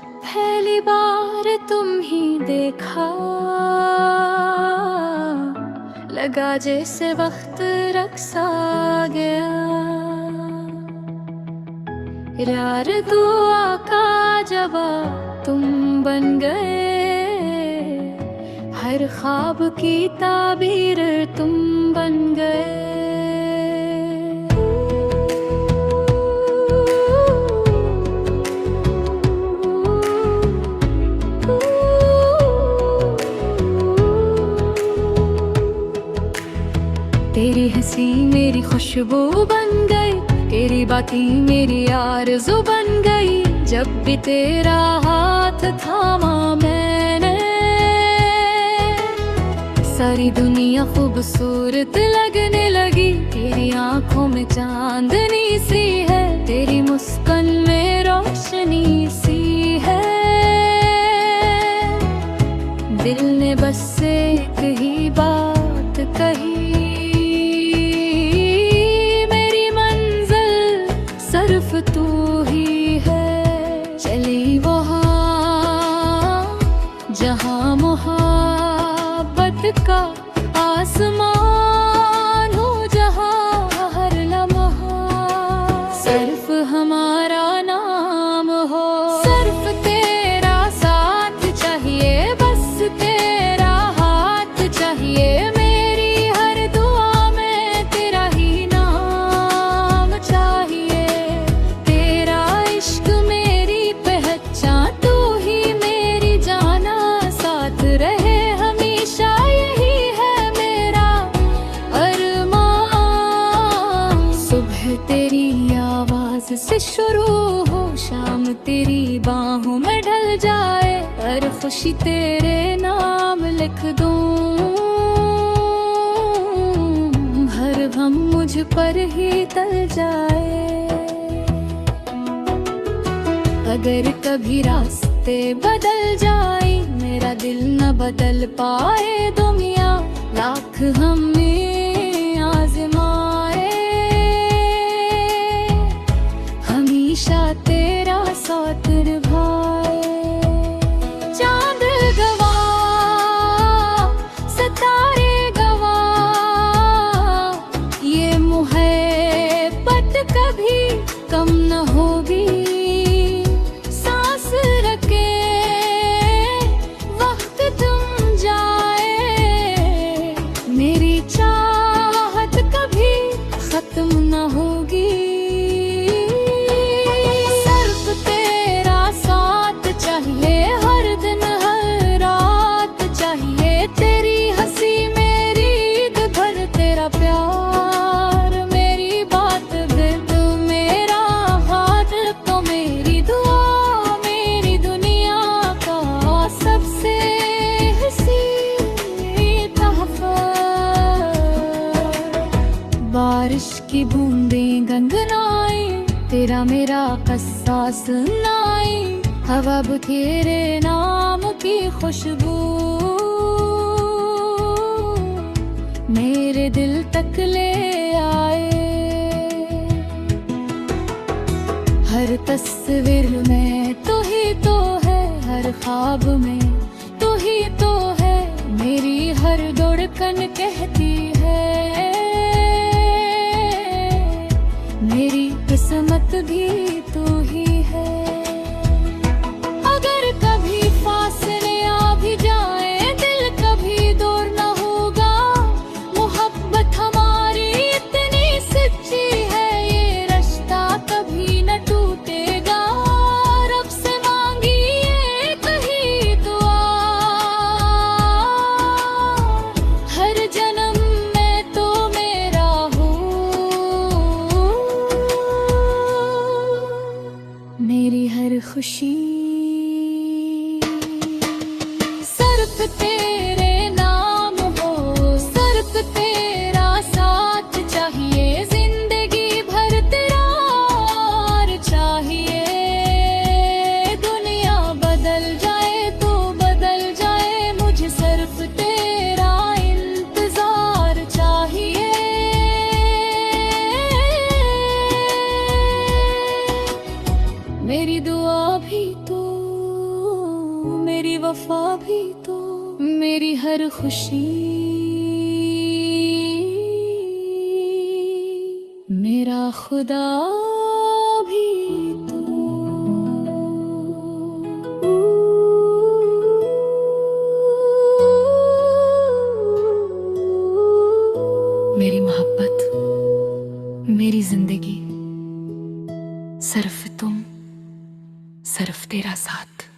जब पहली बार तुम ही देखा, लगा जैसे वक्त रक्सा गया। यार दुआ का जवाब तुम बन गए, हर ख्वाब की ताबीर तुम बन गए। तेरी हंसी मेरी खुशबू बन गई, तेरी बातें मेरी आरज़ू बन गई। जब भी तेरा हाथ थामा मैंने, सारी दुनिया खूबसूरत लगने लगी। तेरी आंखों में चांदनी सी है, तेरी मुस्कान में रोशनी सी है। दिल ने बस एक ही बात कही, सिर्फ तू ही है। चली वहाँ जहाँ मोहब्बत का आसमान हो, जहाँ हर लम्हा सिर्फ हमारा नाम हो। सिर्फ तेरा साथ चाहिए, बस तेरा हाथ चाहिए। मेरी हर दुआ में तेरा ही नाम चाहिए। रहे हमेशा यही है मेरा अरमान। सुबह तेरी आवाज से शुरू हो, शाम तेरी बाहों में ढल जाए। हर खुशी तेरे नाम लिख दूं, हर गम मुझ पर ही टल जाए। अगर कभी रास्ते बदल जाए, मेरा दिल न बदल पाए। दुनिया लाख हमें आज़माए, हमेशा तेरा साथ निभाए। चांद गवाह, सितारे गवाह, ये मोहब्बत कभी कम न होगी। खत्म न होगी। सिर्फ तेरा साथ चाहिए, हर दिन हर रात चाहिए। तेरी हंसी मेरी ईद भर, तेरा प्यार मेरी बात बिद, मेरा हाथ तो मेरी दुआ, मेरी दुनिया का सबसे हसीन तोहफा। बारिश की बूंदें गनगनाई, तेरा मेरा कस्सा सुनाई। हवा भी तेरे नाम की खुशबू मेरे दिल तक ले आए। हर तस्वीर में तू ही तो है, हर ख्वाब में तू ही तो है। मेरी हर धड़कन कहती है, मेरी किस्मत भी तू ही है। अगर कभी फासले आ भी जाए, दिल कभी दूर न होगा। मोहब्बत हमारी इतनी सच्ची है, ये रिश्ता कभी न टूटेगा। रब से मांगिए कही दुआ, हर जन्म में तो मेरा हो। मेरी हर खुशी सिर्फ तेरे नाम हो, सिर्फ तेरा साथ चाहिए। जिंदगी भर तेरा और चाहिए। दुनिया बदल जाए तो बदल जाए, मुझे सिर्फ तेरा इंतजार चाहिए। मेरी दुआ भी तू वफा भी तो, मेरी हर खुशी मेरा खुदा भी तो। मेरी मोहब्बत, मेरी जिंदगी, सिर्फ तुम, सिर्फ तेरा साथ।